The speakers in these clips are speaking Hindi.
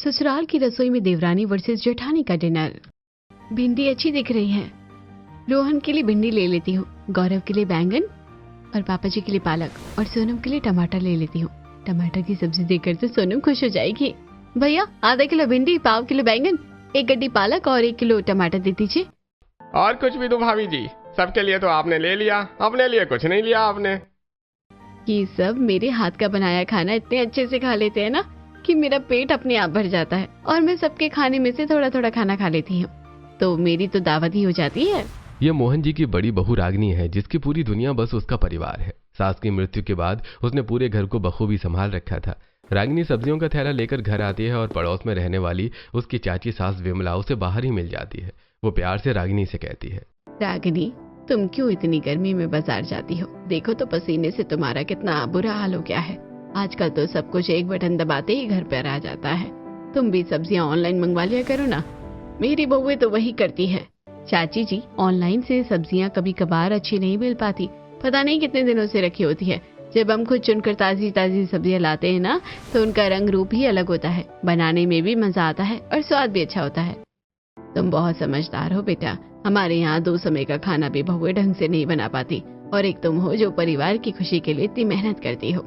ससुराल की रसोई में देवरानी वर्सेस जेठानी का डिनर। भिंडी अच्छी दिख रही है, रोहन के लिए भिंडी ले लेती हूँ, गौरव के लिए बैंगन और पापा जी के लिए पालक और सोनम के लिए टमाटर ले लेती हूँ। टमाटर की सब्जी देखकर तो सोनम खुश हो जाएगी। भैया आधा किलो भिंडी, पाव किलो बैंगन, 1 गड्डी पालक और 1 किलो टमाटर दे दीजिए। और कुछ भी दो भाभी जी, सबके लिए तो आपने ले लिया, अपने लिए कुछ नहीं लिया आपने। ये सब मेरे हाथ का बनाया खाना इतने अच्छे से खा लेते हैं ना कि मेरा पेट अपने आप भर जाता है और मैं सबके खाने में से थोड़ा थोड़ा खाना खा लेती हूँ, तो मेरी तो दावत ही हो जाती है। यह मोहन जी की बड़ी बहू रागिनी है, जिसकी पूरी दुनिया बस उसका परिवार है। सास की मृत्यु के बाद उसने पूरे घर को बखूबी संभाल रखा था। रागिनी सब्जियों का थैला लेकर घर आती है और पड़ोस में रहने वाली उसकी चाची सास विमला उसे बाहर ही मिल जाती है। वो प्यार से रागिनी से कहती है, रागिनी तुम क्यों इतनी गर्मी में बाजार जाती हो? देखो तो पसीने से तुम्हारा कितना बुरा हाल हो गया है। आजकल तो सब कुछ एक बटन दबाते ही घर पर आ जाता है। तुम भी सब्जियां ऑनलाइन मंगवा लिया करो ना। मेरी बहू तो वही करती है। चाची जी, ऑनलाइन से सब्जियां कभी कभार अच्छी नहीं मिल पाती, पता नहीं कितने दिनों से रखी होती है। जब हम खुद चुनकर ताजी ताजी सब्जियां लाते हैं ना, तो उनका रंग रूप ही अलग होता है, बनाने में भी मजा आता है और स्वाद भी अच्छा होता है। तुम बहुत समझदार हो बेटा। हमारे यहाँ 2 समय का खाना भी बहुएं ढंग से नहीं बना पाती, और एक तुम हो जो परिवार की खुशी के लिए इतनी मेहनत करती हो।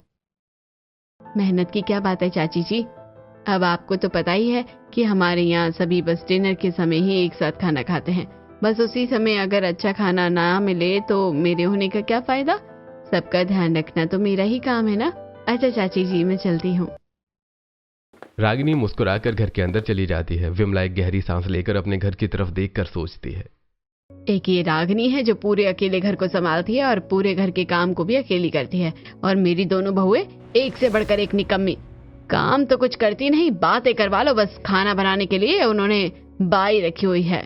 मेहनत की क्या बात है चाची जी, अब आपको तो पता ही है कि हमारे यहाँ सभी बस डिनर के समय ही एक साथ खाना खाते हैं। बस उसी समय अगर अच्छा खाना ना मिले तो मेरे होने का क्या फायदा? सबका ध्यान रखना तो मेरा ही काम है ना। अच्छा चाची जी, मैं चलती हूँ। रागिनी मुस्कुराकर घर के अंदर चली जाती है। विमला एक गहरी सांस लेकर अपने घर की तरफ देखकर सोचती है, एक ये रागिनी है जो पूरे अकेले घर को संभालती है और पूरे घर के काम को भी अकेली करती है, और मेरी दोनों बहुएं एक से बढ़कर एक निकम्मी। काम तो कुछ करती नहीं, बातें करवा लो बस। खाना बनाने के लिए उन्होंने बाई रखी हुई है।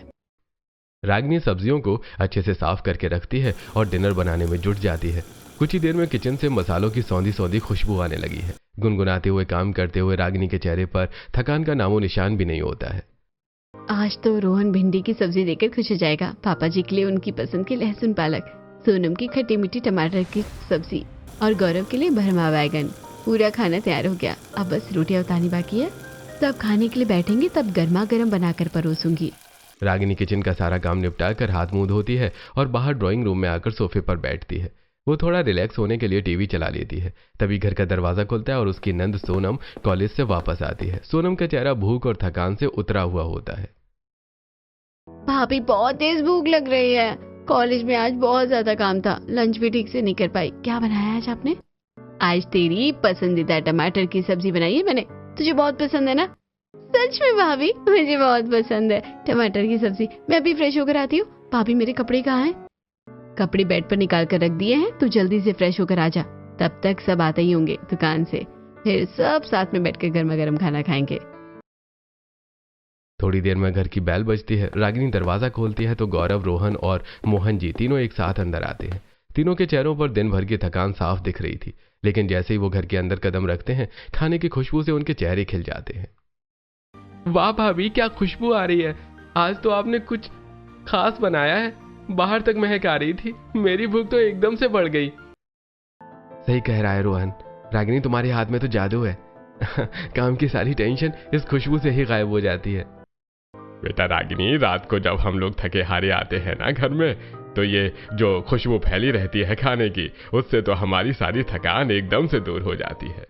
रागिनी सब्जियों को अच्छे से साफ करके रखती है और डिनर बनाने में जुट जाती है। कुछ ही देर में किचन से मसालों की सौंधी सौंधी खुशबू आने लगी है। गुनगुनाते हुए काम करते हुए रागिनी के चेहरे पर थकान का नामो निशान भी नहीं होता है। आज तो रोहन भिंडी की सब्जी देकर खुश हो जाएगा। पापा जी के लिए उनकी पसंद की लहसुन पालक, सोनम की खट्टी मीठी टमाटर की सब्जी और गौरव के लिए भरमा बैगन। पूरा खाना तैयार हो गया, अब बस रोटियां उतारनी बाकी है। तब खाने के लिए बैठेंगे, तब गर्मा गर्म बनाकर परोसूंगी। रागिनी किचन का सारा काम निपटा कर हाथ मुंह धोती है और बाहर ड्राइंग रूम में आकर सोफे पर बैठती है। वो थोड़ा रिलैक्स होने के लिए टीवी चला लेती है। तभी घर का दरवाजा खुलता है और उसकी नंद सोनम कॉलेज से वापस आती है। सोनम का चेहरा भूख और थकान से उतरा हुआ होता है। भाभी बहुत तेज भूख लग रही है। कॉलेज में आज बहुत ज्यादा काम था, लंच भी ठीक से नहीं कर पाई। क्या बनाया आज आपने? आज तेरी पसंदीदा टमाटर की सब्जी बनाई है मैंने। तुझे बहुत पसंद है ना? सच में भाभी, मुझे बहुत पसंद है टमाटर की सब्जी। मैं अभी फ्रेश होकर आती हूँ। भाभी मेरे कपड़े कहाँ हैं? कपड़े बेड पर निकाल कर रख दिए हैं, तू जल्दी से फ्रेश होकर आ जा। तब तक सब आते ही होंगे दुकान से, फिर सब साथ में बैठकर गर्मा गर्म खाना खाएंगे। थोड़ी देर में घर की बैल बजती है। रागिनी दरवाजा खोलती है तो गौरव, रोहन और मोहन जी तीनों एक साथ अंदर आते हैं। तीनों के चेहरों पर दिन भर की थकान साफ दिख रही थी, लेकिन जैसे ही वो घर के अंदर कदम रखते हैं, खाने की खुशबू से उनके चेहरे खिल जाते हैं। वाह भाभी, क्या खुशबू आ रही है। आज तो आपने कुछ खास बनाया है। बाहर तक महक आ रही थी। मेरी भूख तो एकदम से बढ़ गई। सही कह रहा है रोहन, रागिनी तुम्हारे हाथ में तो जादू है। काम की सारी टेंशन इस खुशबू से ही गायब हो जाती है। बेटा रागिनी, रात को जब हम लोग थके हारे आते हैं ना घर में, तो ये जो खुशबू फैली रहती है खाने की, उससे तो हमारी सारी थकान एकदम से दूर हो जाती है।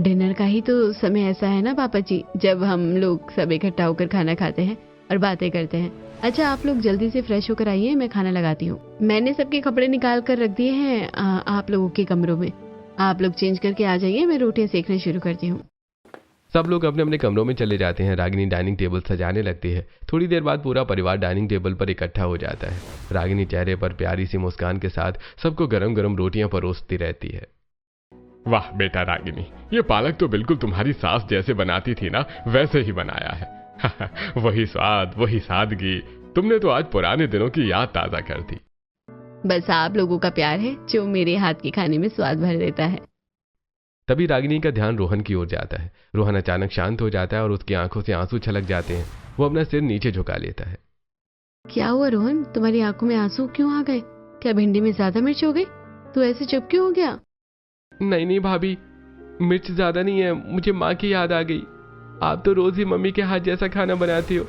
डिनर का ही तो समय ऐसा है ना पापा जी, जब हम लोग सब इकट्ठा होकर खाना खाते हैं और बातें करते हैं। अच्छा आप लोग जल्दी से फ्रेश होकर आइए, मैं खाना लगाती हूँ। मैंने सबके कपड़े निकाल कर रख दिए हैं आप लोगों के कमरों में। आप लोग चेंज करके आ जाइए, मैं रोटियां सेकना शुरू करती हूँ। सब लोग अपने अपने कमरों में चले जाते हैं। रागिनी डाइनिंग टेबल सजाने लगती है। थोड़ी देर बाद पूरा परिवार डाइनिंग टेबल पर इकट्ठा हो जाता है। रागिनी चेहरे पर प्यारी सी मुस्कान के साथ सबको गरम गरम रोटियां परोसती रहती है। वाह बेटा रागिनी, ये पालक तो बिल्कुल तुम्हारी सास जैसे बनाती थी ना, वैसे ही बनाया है। वही स्वाद, वही सादगी। तुमने तो आज पुराने दिनों की याद ताजा कर दी। बस आप लोगों का प्यार है जो मेरे हाथ के खाने में स्वाद भर देता है। तभी रागिनी का ध्यान रोहन की ओर जाता है। रोहन अचानक शांत हो जाता है और उसकी आंखों से आंसू छलक जाते हैं। वो अपना सिर नीचे झुका लेता है। क्या हुआ रोहन, तुम्हारी आंखों में आंसू क्यों आ गए? क्या भिंडी में ज्यादा मिर्च हो गई? तू ऐसे चुप क्यों हो गया? नहीं भाभी, मिर्च ज्यादा नहीं है, मुझे माँ की याद आ गई। आप तो रोज ही मम्मी के हाथ जैसा खाना बनाती हो,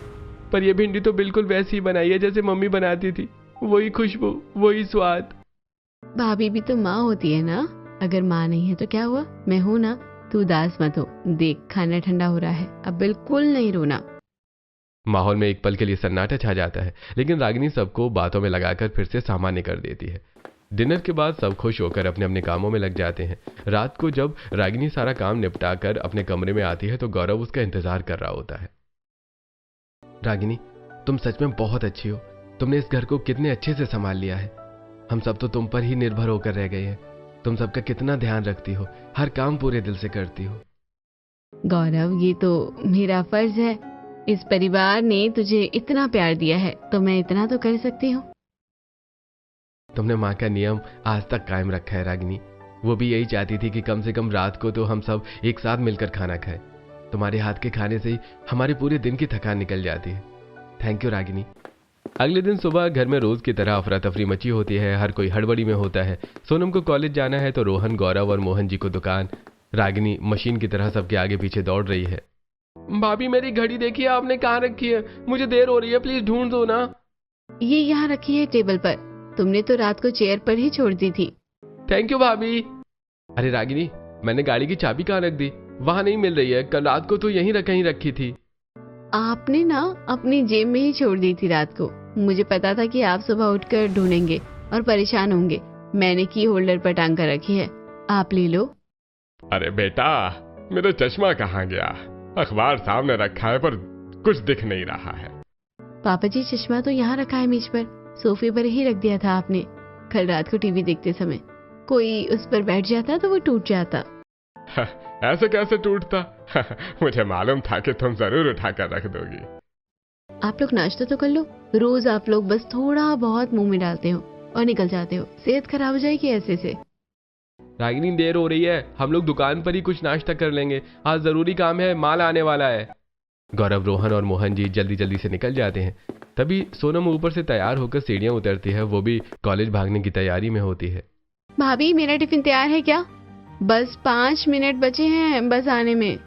पर यह भिंडी तो बिल्कुल वैसी ही बनाई है जैसे मम्मी बनाती थी। वही खुशबू, वही स्वाद। भाभी भी तो माँ होती है ना। अगर माँ नहीं है तो क्या हुआ, मैं हूं ना। तू उदास मत हो, देख खाना ठंडा हो रहा है, अब बिल्कुल नहीं रोना। माहौल में एक पल के लिए सन्नाटा छा जाता है, लेकिन रागिनी सबको बातों में लगाकर फिर से सामान्य कर देती है। डिनर के बाद सब खुश होकर अपने अपने कामों में लग जाते हैं। रात को जब रागिनी सारा काम निपटा कर अपने कमरे में आती है तो गौरव उसका इंतजार कर रहा होता है। रागिनी, तुम सच में बहुत अच्छी हो। तुमने इस घर को कितने अच्छे से संभाल लिया है। हम सब तो तुम पर ही निर्भर होकर रह गए हैं। तुम सबका कितना ध्यान रखती हो, हर काम पूरे दिल से करती हो। गौरव, ये तो मेरा फर्ज है। इस परिवार ने तुझे इतना प्यार दिया है तो मैं इतना तो कर सकती हूँ। तुमने माँ का नियम आज तक कायम रखा है रागिनी। वो भी यही चाहती थी कि कम से कम रात को तो हम सब एक साथ मिलकर खाना खाएं। तुम्हारे हाथ के खाने से ही हमारे पूरे दिन की थकान निकल जाती है। Thank you Ragini. अगले दिन सुबह घर में रोज की तरह अफरा तफरी मची होती है। हर कोई हड़बड़ी में होता है। सोनम को कॉलेज जाना है तो रोहन, गौरव और मोहन जी को दुकान। रागिनी मशीन की तरह सबके आगे पीछे दौड़ रही है। भाभी, मेरी घड़ी देखिए आपने कहाँ रखी है, मुझे देर हो रही है, प्लीज ढूंढ दो ना। ये यहाँ रखी है टेबल पर। तुमने तो रात को चेयर पर ही छोड़ दी थी। थैंक यू भाभी। अरे रागिनी, मैंने गाड़ी की चाबी कहाँ रख दी? वहां नहीं मिल रही है। कल रात को तो यहीं कहीं रखी थी। आपने ना अपनी जेब में ही छोड़ दी थी रात को। मुझे पता था कि आप सुबह उठकर ढूंढेंगे और परेशान होंगे। मैंने की होल्डर पर टांग कर रखी है, आप ले लो। अरे बेटा, मेरा चश्मा कहाँ गया? अखबार सामने रखा है पर कुछ दिख नहीं रहा है। पापा जी, चश्मा तो यहाँ रखा है मेज पर, सोफे पर ही रख दिया था आपने। कल रात को टीवी देखते समय कोई उस पर बैठ जाता तो वो टूट जाता। ऐसे कैसे टूटता? मुझे मालूम था कि तुम जरूर उठाकर रख दोगी। आप लोग नाश्ता तो कर लो। रोज आप लोग बस थोड़ा बहुत मुंह में डालते हो और निकल जाते हो। सेहत खराब हो जाएगी ऐसे से। रागिनी, देर हो रही है, हम लोग दुकान पर ही कुछ नाश्ता कर लेंगे। आज जरूरी काम है, माल आने वाला है। गौरव, रोहन और मोहन जी जल्दी जल्दी से निकल जाते हैं। तभी सोनम ऊपर से तैयार होकर सीढ़ियां उतरती है। वो भी कॉलेज भागने की तैयारी में होती है। भाभी, मेरा टिफिन तैयार है क्या? बस 5 मिनट बचे हैं बस आने में।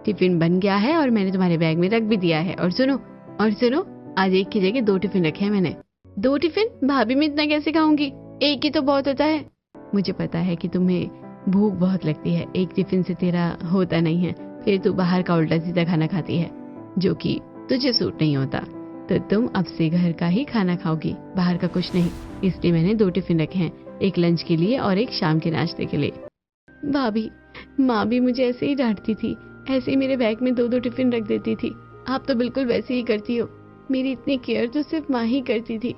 टिफिन बन गया है और मैंने तुम्हारे बैग में रख भी दिया है। और सुनो, आज एक की जगह 2 टिफिन रखे हैं मैंने। 2 टिफिन? भाभी, मैं इतना कैसे खाऊंगी? एक ही तो बहुत होता है। मुझे पता है कि तुम्हें भूख बहुत लगती है, एक टिफिन से तेरा होता नहीं है। फिर तू बाहर का उल्टा सीधा खाना खाती है जो कि तुझे सूट नहीं होता। तो तुम अब से घर का ही खाना खाओगी, बाहर का कुछ नहीं। इसलिए मैंने 2 टिफिन रखे हैं, एक लंच के लिए और एक शाम के नाश्ते के लिए। भाभी, माँ भी मुझे ऐसे ही डांटती थी, ऐसे ही मेरे बैग में 2-2 टिफिन रख देती थी। आप तो बिल्कुल वैसे ही करती हो। मेरी इतनी केयर तो सिर्फ माँ ही करती थी।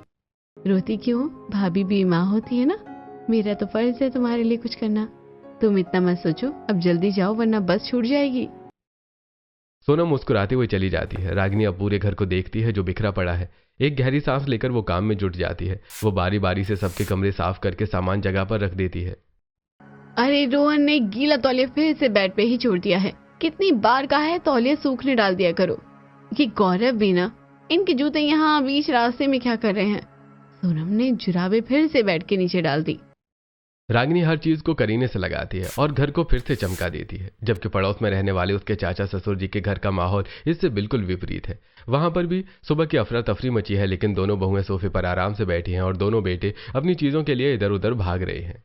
रोती क्यों? भाभी भी माँ होती है ना। मेरा तो फर्ज है तुम्हारे लिए कुछ करना। तुम इतना मत सोचो, अब जल्दी जाओ वरना बस छूट जाएगी। सोनम मुस्कुराते हुए चली जाती है। रागिनी अब पूरे घर को देखती है जो बिखरा पड़ा है। एक गहरी सांस लेकर वो काम में जुट जाती है। वो बारी बारी से सबके कमरे साफ करके सामान जगह पर रख देती है। अरे रोहन ने गीला तौलिया फिर से बेड पे ही छोड़ दिया है। कितनी बार कहा है तौलिया सूखने डाल दिया करो। ये गौरव भी ना, इनके जूते यहाँ बीच रास्ते में क्या कर रहे हैं। सोनम ने जुराबे फिर से बेड के नीचे डाल दी। रागिनी हर चीज को करीने से लगाती है और घर को फिर से चमका देती है, जबकि पड़ोस में रहने वाले उसके चाचा ससुर जी के घर का माहौल इससे बिल्कुल विपरीत है। वहां पर भी सुबह की अफरा तफरी मची है, लेकिन दोनों बहुएं सोफे पर आराम से बैठी हैं और दोनों बेटे अपनी चीजों के लिए इधर उधर भाग रहे हैं।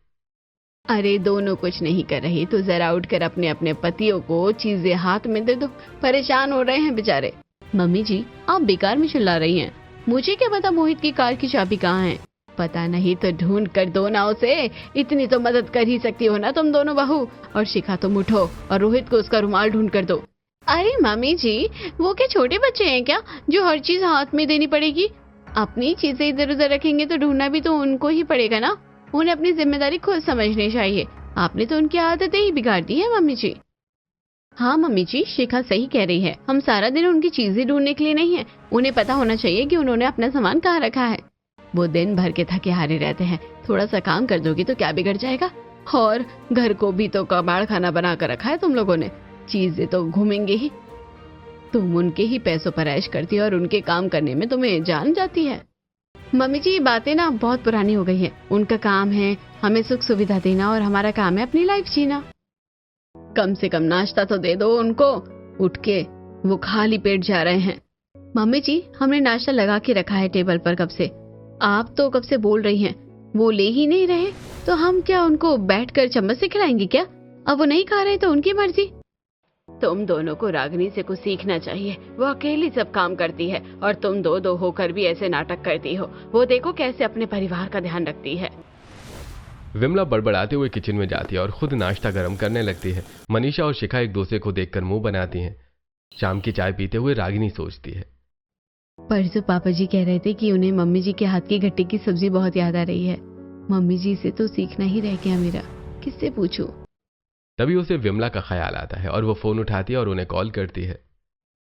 अरे दोनों कुछ नहीं कर रही तो जरा उठकर अपने अपने पतियों को चीजें हाथ में दे दो, परेशान हो रहे हैं बेचारे। मम्मी जी, आप बेकार में चिल्ला रही हैं। मुझे क्या पता मोहित की कार की चाबी कहाँ है। पता नहीं तो ढूंढ कर दो ना उसे। इतनी तो मदद कर ही सकती हो ना तुम दोनों बहू। और शिखा तुम उठो और रोहित को उसका रुमाल ढूंढ कर दो। अरे मम्मी जी, वो क्या छोटे बच्चे हैं क्या जो हर चीज हाथ में देनी पड़ेगी? अपनी चीजें इधर उधर रखेंगे तो ढूंढना भी तो उनको ही पड़ेगा ना। उन्हें अपनी जिम्मेदारी खुद समझनी चाहिए। आपने तो उनकी आदतें ही बिगाड़ दी है मम्मी जी। हाँ मम्मी जी, शिखा सही कह रही है। हम सारा दिन उनकी चीजें ढूंढने के लिए नहीं है, उन्हें पता होना चाहिए कि उन्होंने अपना सामान कहाँ रखा है। वो दिन भर के थके हारे रहते हैं, थोड़ा सा काम कर दोगी तो क्या बिगड़ जाएगा। और घर को भी तो कबाड़ खाना बना कर रखा है तुम लोगों ने, चीजें तो घूमेंगे ही। तुम उनके ही पैसों पर ऐश करती है और उनके काम करने में तुम्हें जान जाती है। मम्मी जी, ये बातें ना बहुत पुरानी हो गई है। उनका काम है हमें सुख सुविधा देना और हमारा काम है अपनी लाइफ जीना। कम से कम नाश्ता तो दे दो उनको। उठ के वो खाली पेट जा रहे हैं। मम्मी जी, हमने नाश्ता लगा के रखा है टेबल पर कब से। आप तो कब से बोल रही हैं, वो ले ही नहीं रहे, तो हम क्या उनको बैठकर चम्मच से खिलाएंगे क्या? अब वो नहीं खा रहे तो उनकी मर्जी। तुम दोनों को रागिनी से कुछ सीखना चाहिए। वो अकेली सब काम करती है और तुम दो दो होकर भी ऐसे नाटक करती हो। वो देखो कैसे अपने परिवार का ध्यान रखती है। विमला बड़बड़ाते हुए किचन में जाती है और खुद नाश्ता गर्म करने लगती है। मनीषा और शिखा एक दूसरे को देखकर मुंह बनाती हैं। शाम की चाय पीते हुए रागिनी सोचती है, परसों पापा जी कह रहे थे कि उन्हें मम्मी जी के हाथ की गट्टे की सब्जी बहुत याद आ रही है। मम्मी जी से तो सीखना ही रह गया मेरा, किससे पूछूं? तभी उसे विमला का ख्याल आता है और वो फोन उठाती है और उन्हें कॉल करती है।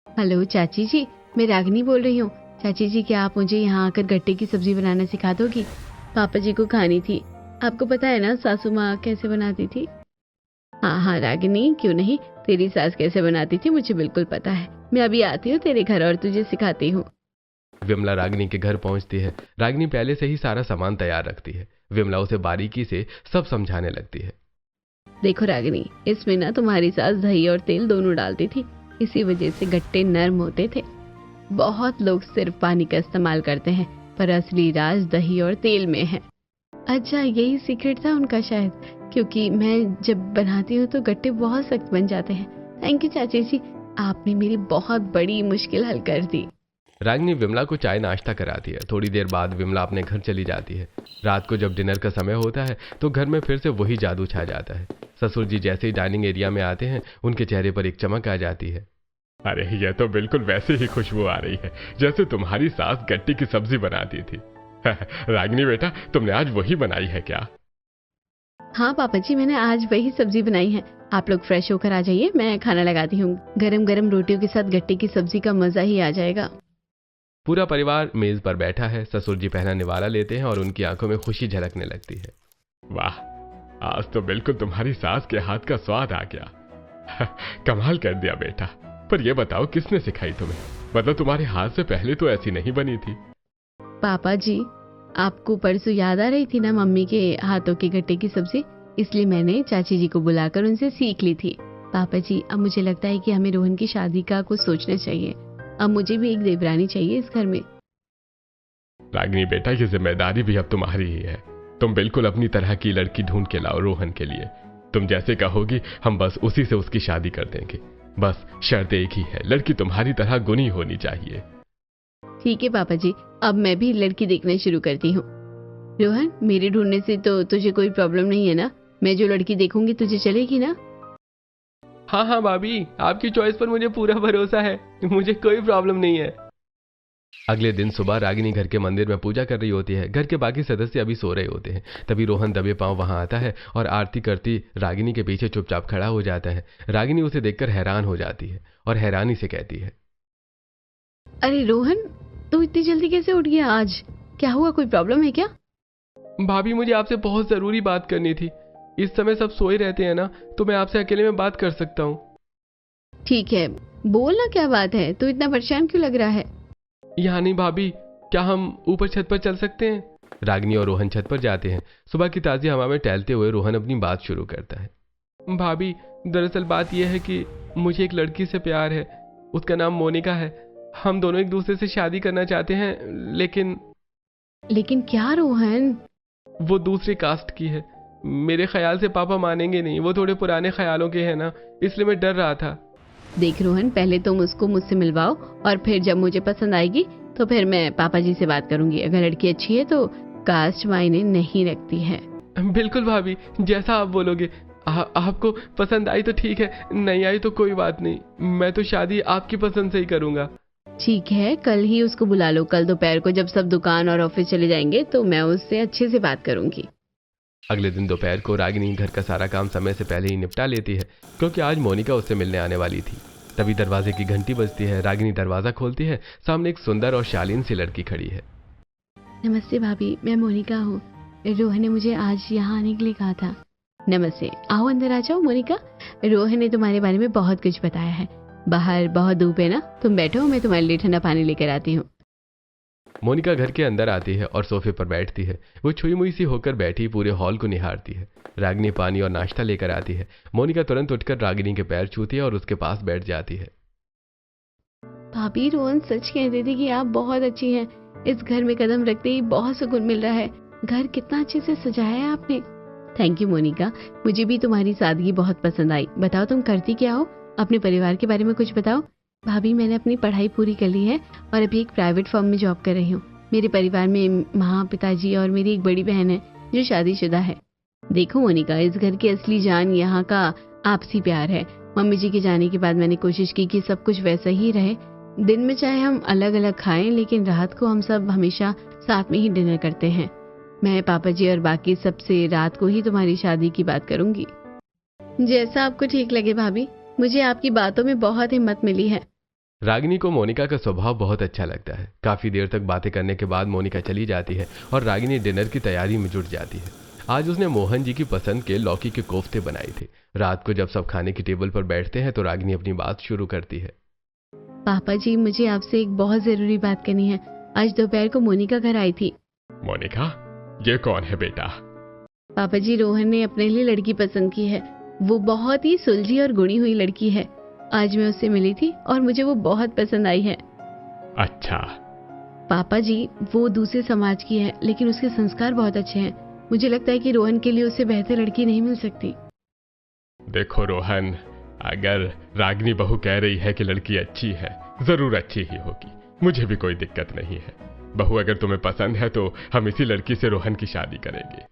हेलो चाची जी, मैं रागिनी बोल रही हूँ। चाची जी, क्या आप मुझे यहाँ आकर गट्टे की सब्जी बनाना सिखा दोगी? पापा जी को खानी थी। आपको पता है ना सासू माँ कैसे बनाती थी? हाँ हाँ रागिनी, क्यों नहीं, तेरी सास कैसे बनाती थी मुझे बिल्कुल पता है। मैं अभी आती हूँ तेरे घर और तुझे सिखाती हूँ। विमला रागिनी के घर पहुंचती है। रागिनी पहले से ही सारा सामान तैयार रखती है। विमला उसे बारीकी से सब समझाने लगती है। देखो रागिनी, इसमें ना तुम्हारी सास दही और तेल दोनों डालती थी, इसी वजह से गट्टे नरम होते थे। बहुत लोग सिर्फ पानी का इस्तेमाल करते हैं, पर असली राज दही और तेल में है। अच्छा, यही सीक्रेट था उनका शायद, क्योंकि मैं जब बनाती हूँ तो गट्टे बहुत सख्त बन जाते हैं। थैंक यू चाची जी, आपने मेरी बहुत बड़ी मुश्किल हल कर दी। रागिनी विमला को चाय नाश्ता कराती है। थोड़ी देर बाद विमला अपने घर चली जाती है। रात को जब डिनर का समय होता है तो घर में फिर से वही जादू छा जाता है। ससुर जी जैसे ही डाइनिंग एरिया में आते हैं, उनके चेहरे पर एक चमक आ जाती है। अरे यह तो बिल्कुल वैसे ही खुशबू आ रही है जैसे तुम्हारी सास गट्टी की सब्जी बनाती थी। रागिनी बेटा, तुमने आज वही बनाई है क्या? हाँ पापा जी, मैंने आज वही सब्जी बनाई है। आप लोग फ्रेश होकर आ जाइए, मैं खाना लगाती हूँ। गरम गरम रोटियों के साथ गट्टे की सब्जी का मजा ही आ जाएगा। पूरा परिवार मेज पर बैठा है। ससुर जी पहला निवाला लेते हैं और उनकी आंखों में खुशी झलकने लगती है। वाह, आज तो बिल्कुल तुम्हारी सास के हाथ का स्वाद आ गया। कमाल कर दिया बेटा। पर यह बताओ, किसने सिखाई तुम्हें? मतलब तुम्हारे हाथ से पहले तो ऐसी नहीं बनी थी। पापा जी, आपको परसों याद आ रही थी ना मम्मी के हाथों की गट्टे की सब्जी, इसलिए मैंने चाची जी को बुलाकर उनसे सीख ली थी। पापा जी, अब मुझे लगता है कि हमें रोहन की शादी का कुछ सोचना चाहिए। अब मुझे भी एक देवरानी चाहिए इस घर में। रागिनी बेटा, ये जिम्मेदारी भी अब तुम्हारी ही है। तुम बिल्कुल अपनी तरह की लड़की ढूंढ के लाओ रोहन के लिए। तुम जैसे कहोगी हम बस उसी से उसकी शादी कर देंगे। बस शर्त एक ही है, लड़की तुम्हारी तरह गुणी होनी चाहिए। ठीक है पापा जी, अब मैं भी लड़की देखना शुरू करती हूँ। रोहन, मेरे ढूंढने से तो तुझे कोई प्रॉब्लम नहीं है ना? मैं जो लड़की देखूंगी तुझे चलेगी ना? हाँ हाँ भाभी, आपकी चॉइस पर मुझे पूरा भरोसा है। मुझे कोई प्रॉब्लम नहीं है। अगले दिन सुबह रागिनी घर के मंदिर में पूजा कर रही होती है। घर के बाकी सदस्य अभी सो रहे होते हैं। तभी रोहन दबे पांव वहां आता है और आरती करती रागिनी के पीछे चुपचाप खड़ा हो जाता है। रागिनी उसे देखकर हैरान हो जाती है और हैरानी से कहती है, अरे रोहन, तू इतनी जल्दी कैसे उठ गया आज? क्या हुआ, कोई प्रॉब्लम है क्या? भाभी, मुझे आपसे बहुत जरूरी बात करनी थी। इस समय सब सोए रहते हैं ना, तो मैं आपसे अकेले में बात कर सकता हूँ। ठीक है, बोल ना, क्या बात है? तू इतना परेशान क्यों लग रहा है? यहाँ नहीं भाभी, क्या हम ऊपर छत पर चल सकते हैं? रागिनी और रोहन छत पर जाते हैं। सुबह की ताजी हवा में टहलते हुए रोहन अपनी बात शुरू करता है। भाभी, दरअसल बात यह है कि मुझे एक लड़की से प्यार है। उसका नाम मोनिका है। हम दोनों एक दूसरे से शादी करना चाहते हैं, लेकिन क्या रोहन? वो दूसरी कास्ट की है। मेरे ख्याल से पापा मानेंगे नहीं। वो थोड़े पुराने ख्यालों के हैं ना, इसलिए मैं डर रहा था। देख रोहन, पहले तुम उसको मुझसे मिलवाओ और फिर जब मुझे पसंद आएगी तो फिर मैं पापा जी से बात करूंगी। अगर लड़की अच्छी है तो कास्ट मायने नहीं रखती है। बिल्कुल भाभी, जैसा आप बोलोगे। आपको पसंद आई तो ठीक है, नहीं आई तो कोई बात नहीं। मैं तो शादी आपकी पसंद से ही करूंगा। ठीक है, कल ही उसको बुला लो। कल दोपहर को जब सब दुकान और ऑफिस चले जाएंगे तो मैं उससे अच्छे से बात करूंगी। अगले दिन दोपहर को रागिनी घर का सारा काम समय से पहले ही निपटा लेती है, क्योंकि आज मोनिका उससे मिलने आने वाली थी। तभी दरवाजे की घंटी बजती है। रागिनी दरवाजा खोलती है। सामने एक सुंदर और शालीन सी लड़की खड़ी है। नमस्ते भाभी, मैं मोनिका हूँ। रोहन ने मुझे आज यहाँ आने के लिए कहा था। नमस्ते, आओ अंदर आ जाओ मोनिका। रोहन ने तुम्हारे बारे में बहुत कुछ बताया है। बाहर बहुत धूप है ना, तुम बैठो, मैं तुम्हारे लिए ठंडा पानी लेकर आती हूँ। मोनिका घर के अंदर आती है और सोफे पर बैठती है। वो छुई मुई सी होकर बैठी पूरे हॉल को निहारती है। रागिनी पानी और नाश्ता लेकर आती है। मोनिका तुरंत उठकर रागिनी के पैर छूती है और उसके पास बैठ जाती है। भाभी, रोहन सच कहते थे कि आप बहुत अच्छी हैं। इस घर में कदम रखते ही बहुत सुकून मिल रहा है। घर कितना अच्छे से सजाया है आपने। थैंक यू मोनिका, मुझे भी तुम्हारी सादगी बहुत पसंद आई। बताओ तुम करती क्या हो? अपने परिवार के बारे में कुछ बताओ। भाभी, मैंने अपनी पढ़ाई पूरी कर ली है और अभी एक प्राइवेट फर्म में जॉब कर रही हूँ। मेरे परिवार में माँ, पिताजी और मेरी एक बड़ी बहन है जो शादीशुदा है। देखो मोनिका, इस घर की असली जान यहाँ का आपसी प्यार है। मम्मी जी के जाने के बाद मैंने कोशिश की कि सब कुछ वैसा ही रहे। दिन में चाहे हम अलग अलग खाएं, लेकिन रात को हम सब हमेशा साथ में ही डिनर करते हैं। मैं, पापा जी और बाकी सबसे रात को ही तुम्हारी शादी की बात करूंगी। जैसा आपको ठीक लगे भाभी, मुझे आपकी बातों में बहुत हिम्मत मिली है। रागिनी को मोनिका का स्वभाव बहुत अच्छा लगता है। काफी देर तक बातें करने के बाद मोनिका चली जाती है और रागिनी डिनर की तैयारी में जुट जाती है। आज उसने मोहन जी की पसंद के लौकी के कोफ्ते बनाए थे। रात को जब सब खाने की टेबल पर बैठते हैं तो रागिनी अपनी बात शुरू करती है। पापा जी, मुझे आपसे एक बहुत जरूरी बात करनी है। आज दोपहर को मोनिका घर आई थी। मोनिका, ये कौन है बेटा? पापा जी, रोहन ने अपने लिए लड़की पसंद की है। वो बहुत ही सुलझी और गुणी हुई लड़की है। आज मैं उससे मिली थी और मुझे वो बहुत पसंद आई है। अच्छा। पापा जी, वो दूसरे समाज की है, लेकिन उसके संस्कार बहुत अच्छे हैं। मुझे लगता है कि रोहन के लिए उससे बेहतर लड़की नहीं मिल सकती। देखो रोहन, अगर रागिनी बहू कह रही है कि लड़की अच्छी है, जरूर अच्छी ही होगी। मुझे भी कोई दिक्कत नहीं है। बहू, अगर तुम्हें पसंद है तो हम इसी लड़की से रोहन की शादी करेंगे।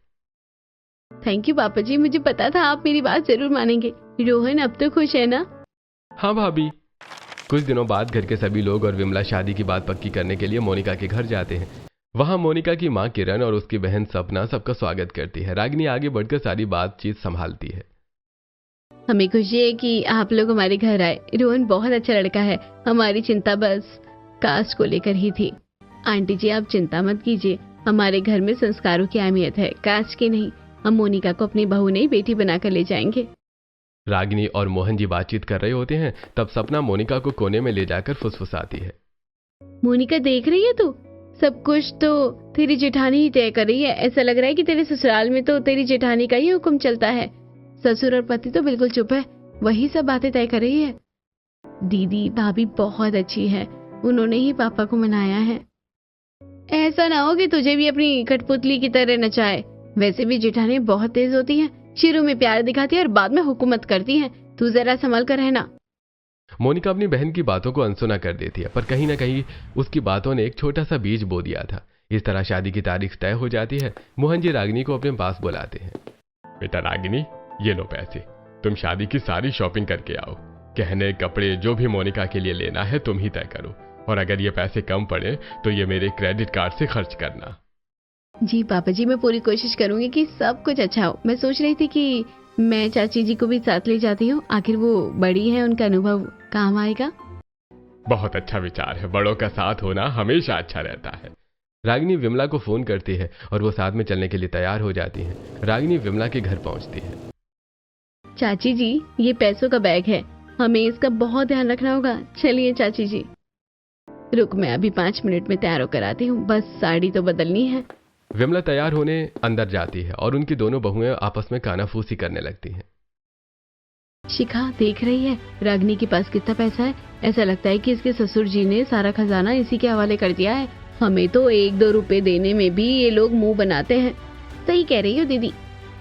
थैंक यू पापा जी, मुझे पता था आप मेरी बात जरूर मानेंगे। रोहन अब तो खुश है ना? हाँ भाभी। कुछ दिनों बाद घर के सभी लोग और विमला शादी की बात पक्की करने के लिए मोनिका के घर जाते हैं। वहां मोनिका की माँ किरण और उसकी बहन सपना सबका स्वागत करती है। रागिनी आगे बढ़कर सारी बातचीत संभालती है। हमें खुशी है कि आप लोग हमारे घर आए। रोहन बहुत अच्छा लड़का है। हमारी चिंता बस कास्ट को लेकर ही थी। आंटी जी, आप चिंता मत कीजिए। हमारे घर में संस्कारों की अहमियत है, कास्ट की नहीं। हम मोनिका को अपनी बहू नहीं, बेटी बनाकर ले जाएंगे। रागिनी और मोहन जी बातचीत कर रहे होते हैं, तब सपना मोनिका को कोने में ले जाकर फुसफुसाती है। मोनिका, देख रही है तू? सब कुछ तो तेरी जेठानी ही तय कर रही है। ऐसा लग रहा है कि तेरे ससुराल में तो तेरी जेठानी का ही हुक्म चलता है। ससुर और पति तो बिल्कुल चुप है, वही सब बातें तय कर रही है। दीदी, भाभी बहुत अच्छी है। उन्होंने ही पापा को मनाया है। ऐसा ना हो कि तुझे भी अपनी कठपुतली की तरह नचाए। वैसे भी जेठानी बहुत तेज होती है। शुरू में प्यार दिखाती है और बाद में हुकूमत करती है। तू जरा संभल कर रहना। मोनिका अपनी बहन की बातों को अनसुना कर देती है, पर कहीं ना कहीं उसकी बातों ने एक छोटा सा बीज बो दिया था। इस तरह शादी की तारीख तय हो जाती है। मोहन जी रागिनी को अपने पास बुलाते हैं। बेटा रागिनी, ये लो पैसे। तुम शादी की सारी शॉपिंग करके आओ। गहने, कपड़े, जो भी मोनिका के लिए लेना है तुम ही तय करो। और अगर ये पैसे कम पड़े तो ये मेरे क्रेडिट कार्ड से खर्च करना। जी पापा जी, मैं पूरी कोशिश करूंगी कि सब कुछ अच्छा हो। मैं सोच रही थी कि मैं चाची जी को भी साथ ले जाती हूँ। आखिर वो बड़ी है, उनका अनुभव काम आएगा। बहुत अच्छा विचार है। बड़ों का साथ होना हमेशा अच्छा रहता है। रागिनी विमला को फोन करती है और वो साथ में चलने के लिए तैयार हो जाती है। रागिनी विमला के घर पहुंचती है। चाची जी, ये पैसों का बैग है, हमें इसका बहुत ध्यान रखना होगा। चलिए चाची जी। रुक, मैं अभी 5 मिनट में तैयार होकर आती हूँ, बस साड़ी तो बदलनी है। विमला तैयार होने अंदर जाती है और उनकी दोनों बहुएं आपस में कानाफूसी करने लगती हैं। शिखा, देख रही है रागिनी के पास कितना पैसा है? ऐसा लगता है कि इसके ससुर जी ने सारा खजाना इसी के हवाले कर दिया है। हमें तो 1-2 रुपए देने में भी ये लोग मुंह बनाते हैं। सही कह रही हो दीदी।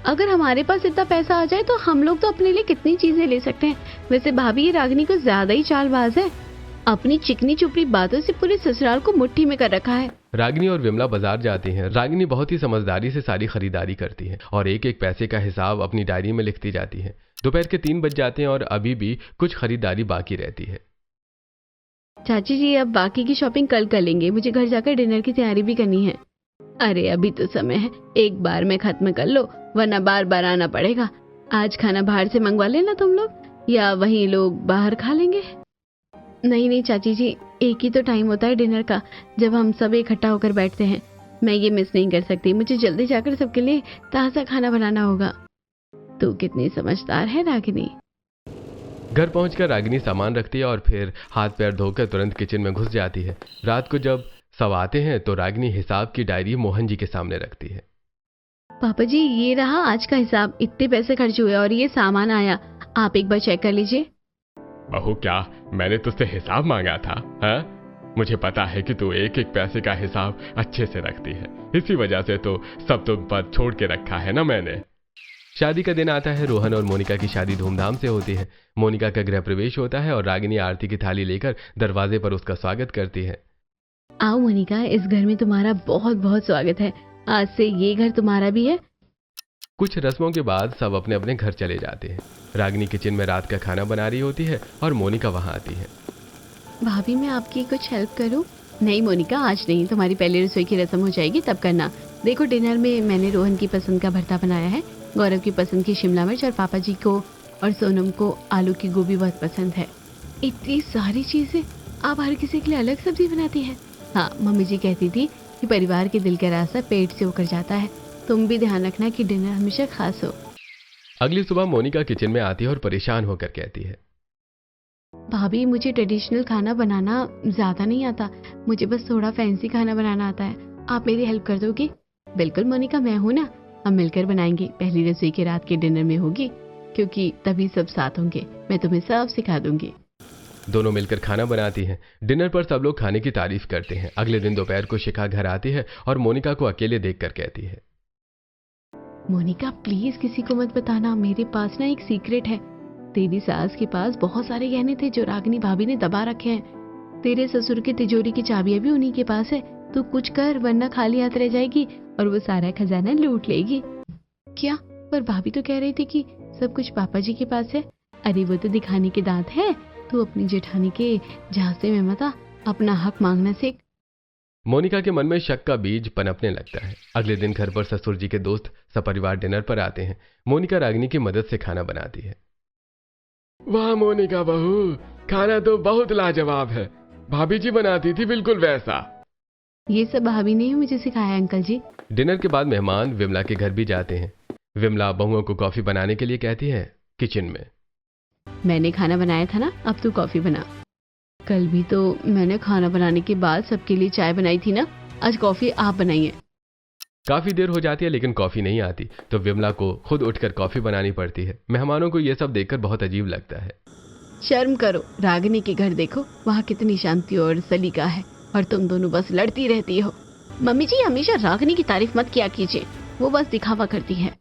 अगर हमारे पास इतना पैसा आ जाए तो हम लोग तो अपने लिए कितनी चीजें ले सकते हैं। वैसे भाभी, ये रागिनी को ज्यादा ही चालबाज है। अपनी चिकनी चुपड़ी बातों से पूरे ससुराल को मुट्ठी में कर रखा है। रागिनी और विमला बाजार जाती हैं। रागिनी बहुत ही समझदारी से सारी खरीदारी करती है और एक एक पैसे का हिसाब अपनी डायरी में लिखती जाती है। दोपहर के 3 बज जाते हैं और अभी भी कुछ खरीदारी बाकी रहती है। चाची जी, अब बाकी की शॉपिंग कल कर लेंगे। मुझे घर जाकर डिनर की तैयारी भी करनी है। अरे अभी तो समय है, एक बार में खत्म कर लो, वरना बार बार आना पड़ेगा। आज खाना बाहर से मंगवा लेना तुम लोग, या वहीं लोग बाहर खा लेंगे। नहीं नहीं चाची जी, एक ही तो टाइम होता है डिनर का, जब हम सब इकट्ठा होकर बैठते हैं। मैं ये मिस नहीं कर सकती। मुझे जल्दी जाकर सबके लिए ताज़ा खाना बनाना होगा। तू कितनी समझदार है रागिनी। घर पहुंचकर रागिनी सामान रखती है और फिर हाथ पैर धोकर तुरंत किचन में घुस जाती है। रात को जब सब आते हैं तो रागिनी हिसाब की डायरी मोहन जी के सामने रखती है। पापा जी, ये रहा आज का हिसाब। इतने पैसे खर्च हुए और ये सामान आया, आप एक बार चेक कर लीजिए। बहू, क्या मैंने तुझसे हिसाब मांगा था? हाँ, मुझे पता है कि तू एक एक पैसे का हिसाब अच्छे से रखती है, इसी वजह से तो सब तुम पर छोड़ के रखा है ना मैंने। शादी का दिन आता है। रोहन और मोनिका की शादी धूमधाम से होती है। मोनिका का गृह प्रवेश होता है और रागिनी आरती की थाली लेकर दरवाजे पर उसका स्वागत करती है। आओ मोनिका, इस घर में तुम्हारा बहुत बहुत स्वागत है। आज से ये घर तुम्हारा भी है। कुछ रस्मों के बाद सब अपने अपने घर चले जाते हैं। रागिनी किचन में रात का खाना बना रही होती है और मोनिका वहां आती है। भाभी, मैं आपकी कुछ हेल्प करूं? नहीं मोनिका, आज नहीं, तुम्हारी पहली रसोई की रस्म हो जाएगी तब करना। देखो, डिनर में मैंने रोहन की पसंद का भरता बनाया है, गौरव की पसंद की शिमला मिर्च, और पापा जी को और सोनम को आलू की गोभी बहुत पसंद है। इतनी सारी चीजें, आप हर किसी के लिए अलग सब्जी बनाती है? हाँ, मम्मी जी कहती थी कि परिवार के दिल का रास्ता पेट से होकर जाता है। तुम भी ध्यान रखना कि डिनर हमेशा खास हो। अगली सुबह मोनिका किचन में आती है और परेशान होकर कहती है, भाभी, मुझे ट्रेडिशनल खाना बनाना ज्यादा नहीं आता, मुझे बस थोड़ा फैंसी खाना बनाना आता है। आप मेरी हेल्प कर दोगे? बिल्कुल मोनिका, मैं हूँ ना, हम मिलकर बनाएंगे। पहली रसोई की रात के डिनर में होगी, क्योंकि तभी सब साथ होंगे। मैं तुम्हें सब सिखा दूंगी। दोनों मिलकर खाना बनाती हैं। डिनर पर सब लोग खाने की तारीफ करते हैं। अगले दिन दोपहर को शिखा घर आती है और मोनिका को अकेले देखकर कहती है, मोनिका प्लीज किसी को मत बताना, मेरे पास ना एक सीक्रेट है। तेरी सास के पास बहुत सारे गहने थे जो रागिनी भाभी ने दबा रखे हैं। तेरे ससुर की तिजोरी की चाबियां भी उन्हीं के पास है। तू कुछ कर, वरना खाली हाथ रह जाएगी और वो सारा खजाना लूट लेगी। क्या? पर भाभी तो कह रही थी कि सब कुछ पापा जी के पास है। अरे वो तो दिखाने के दांत है। तू अपनी जेठानी के झांसे में मत आ, अपना हक मांगना सीख। मोनिका के मन में शक का बीज पनपने लगता है। अगले दिन घर पर ससुर जी के दोस्त सपरिवार डिनर पर आते हैं। मोनिका रागिनी की मदद से खाना बनाती है। वाह मोनिका बहू, खाना तो बहुत लाजवाब है। भाभी जी बनाती थी बिल्कुल वैसा। ये सब भाभी ने ही मुझे सिखाया अंकल जी। डिनर के बाद मेहमान विमला के घर भी जाते हैं। विमला बहुओं को कॉफी बनाने के लिए कहती है किचन में। मैंने खाना बनाया था ना, अब तू कॉफी बना। कल भी तो मैंने खाना बनाने के बाद सबके लिए चाय बनाई थी ना, आज कॉफी आप बनाइए। काफी देर हो जाती है लेकिन कॉफी नहीं आती, तो विमला को खुद उठकर कॉफी बनानी पड़ती है। मेहमानों को यह सब देखकर बहुत अजीब लगता है। शर्म करो, रागिनी के घर देखो, वहाँ कितनी शांति और सलीका है, और तुम दोनों बस लड़ती रहती हो। मम्मी जी, हमेशा रागिनी की तारीफ मत किया कीजिए, वो बस दिखावा करती है।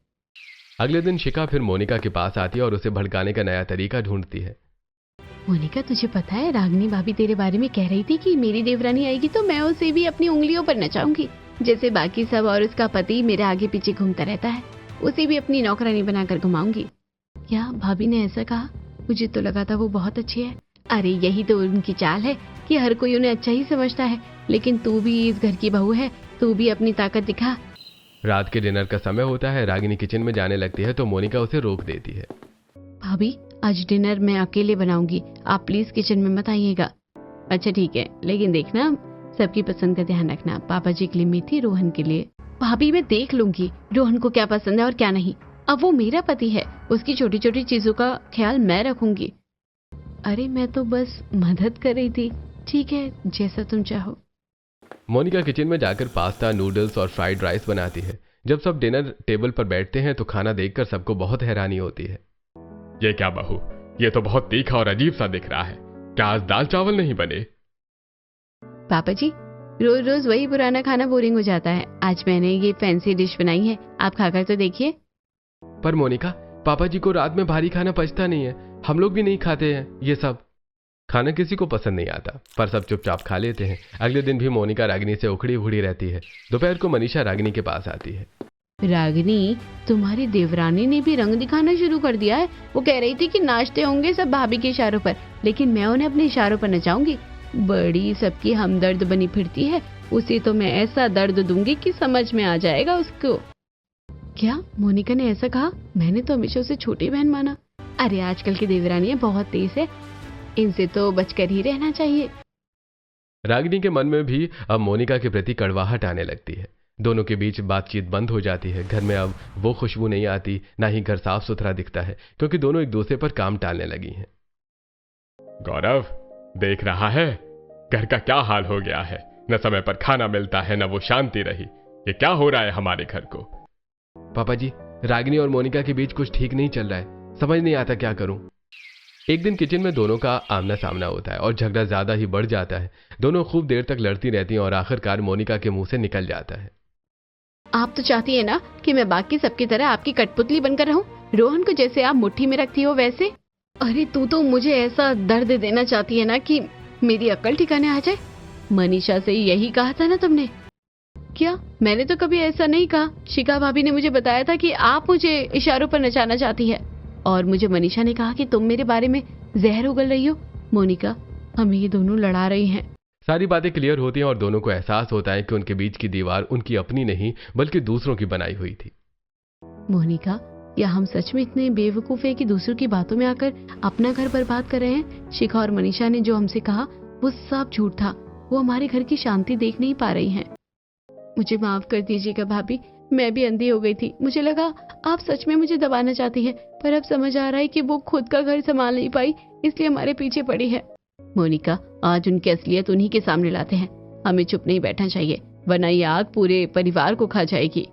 अगले दिन शिखा फिर मोनिका के पास आती है और उसे भड़काने का नया तरीका ढूंढती है। मोनिका, तुझे पता है रागिनी भाभी तेरे बारे में कह रही थी कि मेरी देवरानी आएगी तो मैं उसे भी अपनी उंगलियों पर नचाऊंगी, जैसे बाकी सब, और उसका पति मेरे आगे पीछे घूमता रहता है, उसे भी अपनी नौकरानी बनाकर घुमाऊंगी। क्या भाभी ने ऐसा कहा? मुझे तो लगा था वो बहुत अच्छी है। अरे यही तो उनकी चाल है कि हर कोई उन्हें अच्छा ही समझता है, लेकिन तू भी इस घर की बहू है, तू भी अपनी ताकत दिखा। रात के डिनर का समय होता है। रागिनी किचन में जाने लगती है तो मोनिका उसे रोक देती है। भाभी, आज डिनर मैं अकेले बनाऊंगी, आप प्लीज किचन में मत आइएगा। अच्छा ठीक है, लेकिन देखना सबकी पसंद का ध्यान रखना। पापा जी के लिए मीठी, रोहन के लिए। भाभी, मैं देख लूंगी रोहन को क्या पसंद है और क्या नहीं। अब वो मेरा पति है, उसकी छोटी छोटी चीजों का ख्याल मैं रखूंगी। अरे मैं तो बस मदद कर रही थी। ठीक है, जैसा तुम चाहो। मोनिका किचन में जाकर पास्ता, नूडल्स और फ्राइड राइस बनाती है। जब सब डिनर टेबल पर बैठते हैं तो खाना देखकर सबको बहुत हैरानी होती है। ये क्या बहू, ये तो बहुत तीखा और अजीब सा दिख रहा है। क्या आज दाल चावल नहीं बने? पापा जी, रोज रोज वही पुराना खाना बोरिंग हो जाता है। आज मैंने ये फैंसी डिश बनाई है, आप खाकर तो देखिए। पर मोनिका, पापा जी को रात में भारी खाना पचता नहीं है, हम लोग भी नहीं खाते हैं ये सब। खाना किसी को पसंद नहीं आता, पर सब चुपचाप खा लेते हैं। अगले दिन भी मोनिका रागिनी से उखड़ी उखड़ी रहती है। दोपहर को मनीषा रागिनी के पास आती है। रागिनी, तुम्हारी देवरानी ने भी रंग दिखाना शुरू कर दिया है। वो कह रही थी कि नाचते होंगे सब भाभी के इशारों पर, लेकिन मैं उन्हें अपने इशारों पर नचाऊंगी। बड़ी सबकी हमदर्द बनी फिरती है, उसे तो मैं ऐसा दर्द दूंगी कि समझ में आ जाएगा उसको। क्या मोनिका ने ऐसा कहा? मैंने तो हमेशा उसे छोटी बहन माना। अरे आजकल की देवरानियां बहुत तेज है, इनसे तो बचकर ही रहना चाहिए। रागिनी के मन में भी अब मोनिका के प्रति कड़वाहट आने लगती है। दोनों के बीच बातचीत बंद हो जाती है। घर में अब वो खुशबू नहीं आती, ना ही घर साफ सुथरा दिखता है, क्योंकि दोनों एक दूसरे पर काम टालने लगी हैं। गौरव, देख रहा है घर का क्या हाल हो गया है। न समय पर खाना मिलता है, न वो शांति रही। ये क्या हो रहा है हमारे घर को? पापा जी, रागिनी और मोनिका के बीच कुछ ठीक नहीं चल रहा है, समझ नहीं आता क्या करूं। एक दिन किचन में दोनों का आमना सामना होता है और झगड़ा ज्यादा ही बढ़ जाता है। दोनों खूब देर तक लड़ती रहती हैं और आखिरकार मोनिका के मुंह से निकल जाता है, आप तो चाहती है ना कि मैं बाकी सबकी तरह आपकी कठपुतली बनकर रहूं, रोहन को जैसे आप मुट्ठी में रखती हो वैसे। अरे तू तो मुझे ऐसा दर्द देना चाहती है ना कि मेरी अक्ल ठिकाने आ जाए। मनीषा से यही कहा था ना तुमने? क्या? मैंने तो कभी ऐसा नहीं कहा। शिखा भाभी ने मुझे बताया था कि आप मुझे इशारों पर नचाना चाहती है, और मुझे मनीषा ने कहा कि तुम मेरे बारे में जहर उगल रही हो। मोनिका, हमें ये दोनों लड़ा रही हैं। सारी बातें क्लियर होती हैं और दोनों को एहसास होता है कि उनके बीच की दीवार उनकी अपनी नहीं बल्कि दूसरों की बनाई हुई थी। मोनिका, या हम सच में इतने बेवकूफ है कि दूसरों की बातों में आकर अपना घर बर्बाद कर रहे हैं? शिखा और मनीषा ने जो हमसे कहा वो सब झूठ था। वो हमारे घर की शांति देख नहीं पा रही हैं। मुझे माफ कर दीजिएगा भाभी, मैं भी अंधी हो गई थी। मुझे लगा आप सच में मुझे दबाना चाहती हैं, पर अब समझ आ रहा है कि वो खुद का घर संभाल नहीं पाई, इसलिए हमारे पीछे पड़ी है। मोनिका, आज उनकी असलियत उन्हीं के सामने लाते हैं। हमें चुप नहीं बैठना चाहिए, वरना ये आग पूरे परिवार को खा जाएगी।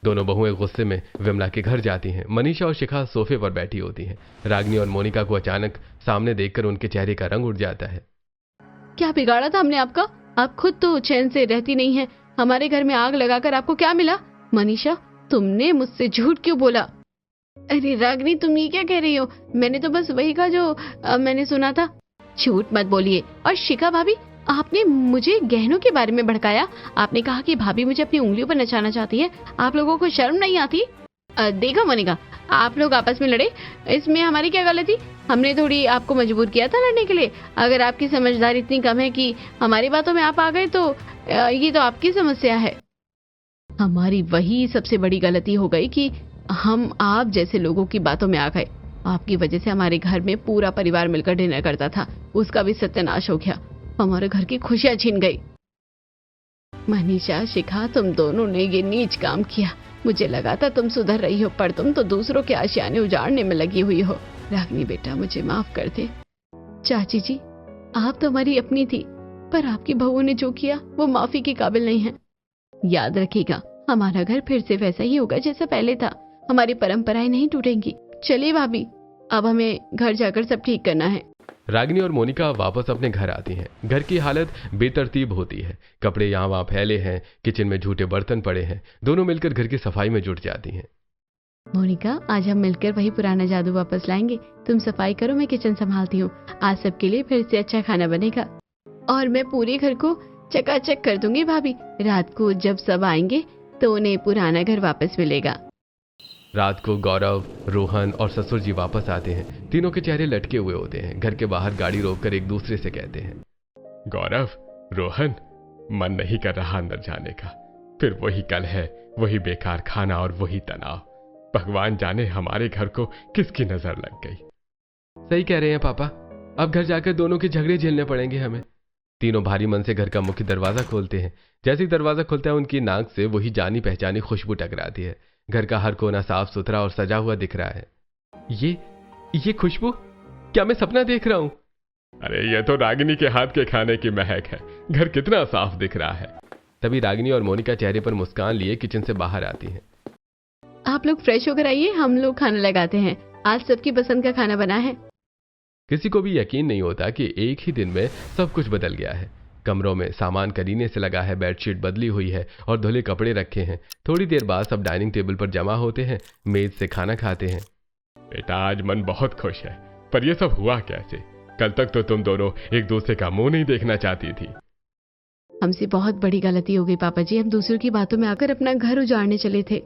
दोनों बहुएं गुस्से में विमला के घर जाती हैं। मनीषा और शिखा सोफे पर बैठी होती हैं। रागिनी और मोनिका को अचानक सामने देखकर उनके चेहरे का रंग उड़ जाता है। क्या बिगाड़ा था हमने आपका? आप खुद तो चैन से रहती नहीं है, हमारे घर में आग लगाकर आपको क्या मिला? मनीषा, तुमने मुझसे झूठ क्यों बोला? अरे रागिनी, तुम ये क्या कह रही हो? मैंने तो बस वही कहा जो मैंने सुना था। झूठ मत बोलिए। और शिखा भाभी, आपने मुझे गहनों के बारे में भड़काया। आपने कहा कि भाभी मुझे अपनी उंगलियों पर नचाना चाहती है। आप लोगों को शर्म नहीं आती? देखा मोनिका, आप लोग आपस में लड़े, इसमें हमारी क्या गलती? हमने थोड़ी आपको मजबूर किया था लड़ने के लिए। अगर आपकी समझदारी इतनी कम है कि हमारी बातों में आप आ गए तो ये तो आपकी समस्या है। हमारी वही सबसे बड़ी गलती हो गई कि हम आप जैसे लोगों की बातों में आ गए। आपकी वजह से हमारे घर में पूरा परिवार मिलकर डिनर करता था, उसका भी सत्यानाश हो गया। हमारे घर की खुशियां छीन गई। मनीषा, शिखा, तुम दोनों ने ये नीच काम किया। मुझे लगा था तुम सुधर रही हो, पर तुम तो दूसरों के आशियाने उजाड़ने में लगी हुई हो। रागिनी बेटा, मुझे माफ कर दे। चाची जी, आप तो हमारी अपनी थी, पर आपकी बहुओं ने जो किया वो माफी के काबिल नहीं है। याद रखिएगा, हमारा घर फिर से वैसा ही होगा जैसा पहले था। हमारी परंपराएं नहीं टूटेंगी। चलिए भाभी, अब हमें घर जाकर सब ठीक करना है। रागिनी और मोनिका वापस अपने घर आती हैं। घर की हालत बेतरतीब होती है। कपड़े यहाँ वहाँ फैले हैं, किचन में झूठे बर्तन पड़े हैं। दोनों मिलकर घर की सफाई में जुट जाती हैं। मोनिका, आज हम मिलकर वही पुराना जादू वापस लाएंगे। तुम सफाई करो, मैं किचन संभालती हूँ। आज सबके लिए फिर से अच्छा खाना बनेगा और मैं पूरे घर को चकाचक कर दूंगी भाभी। रात को जब सब आएंगे तो उन्हें पुराना घर वापस मिलेगा। रात को गौरव, रोहन और ससुर जी वापस आते हैं। तीनों के चेहरे लटके हुए होते हैं। घर के बाहर गाड़ी रोककर एक दूसरे से कहते हैं, गौरव, रोहन, मन नहीं कर रहा अंदर जाने का। फिर वही कल है, वही बेकार खाना और वही तनाव। भगवान जाने हमारे घर को किसकी नजर लग गई। सही कह रहे हैं पापा, अब घर जाकर दोनों के झगड़े झेलने पड़ेंगे हमें। तीनों भारी मन से घर का मुख्य दरवाजा खोलते हैं। जैसे ही दरवाजा खुलता है, उनकी नाक से वही जानी पहचानी खुशबू टकराती है। घर का हर कोना साफ सुथरा और सजा हुआ दिख रहा है। ये खुशबू, क्या मैं सपना देख रहा हूं? अरे ये तो रागिनी के हाथ के खाने की महक है। घर कितना साफ दिख रहा है। तभी रागिनी और मोनिका चेहरे पर मुस्कान लिए किचन से बाहर आती हैं। आप लोग फ्रेश होकर आइए, हम लोग खाना लगाते हैं। आज सबकी पसंद का खाना बना है। किसी को भी यकीन नहीं होता कि एक ही दिन में सब कुछ बदल गया है। कमरों में सामान करीने से लगा है, बेडशीट बदली हुई है और धुले कपड़े रखे हैं। थोड़ी देर बाद सब डाइनिंग टेबल पर जमा होते हैं, मेज से खाना खाते हैं। बेटा, आज मन बहुत खुश है, पर यह सब हुआ कैसे? कल तक तो तुम दोनों एक दूसरे का मुंह नहीं देखना चाहती थी। हमसे बहुत बड़ी गलती हो गई पापा जी। हम दूसरों की बातों में आकर अपना घर उजाड़ने चले थे।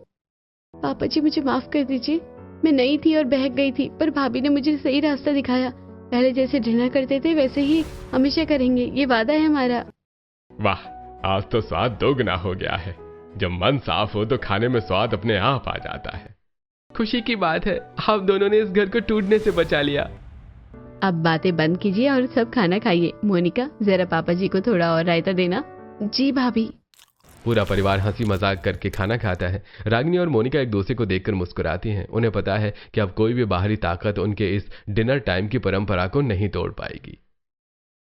पापा जी, मुझे माफ कर दीजिए। मैं नई थी और बहक गई थी, पर भाभी ने मुझे सही रास्ता दिखाया। पहले जैसे डिनर करते थे वैसे ही हमेशा करेंगे, ये वादा है हमारा। वाह, आज तो स्वाद दोगुना हो गया है। जब मन साफ हो तो खाने में स्वाद अपने आप आ जाता है। खुशी की बात है, हम दोनों ने इस घर को टूटने से बचा लिया। अब बातें बंद कीजिए और सब खाना खाइए। मोनिका, जरा पापा जी को थोड़ा और रायता देना। जी भाभी। पूरा परिवार हंसी मजाक करके खाना खाता है। रागिनी और मोनिका एक दूसरे को देखकर मुस्कुराती हैं। उन्हें पता है कि अब कोई भी बाहरी ताकत उनके इस डिनर टाइम की परंपरा को नहीं तोड़ पाएगी।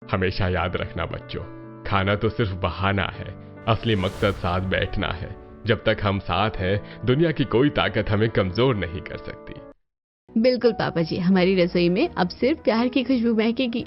हमेशा याद रखना बच्चों, खाना तो सिर्फ बहाना है, असली मकसद साथ बैठना है। जब तक हम साथ हैं, दुनिया की कोई ताकत हमें कमजोर नहीं कर सकती। बिल्कुल पापा जी, हमारी रसोई में अब सिर्फ प्यार की खुशबू महकेगी।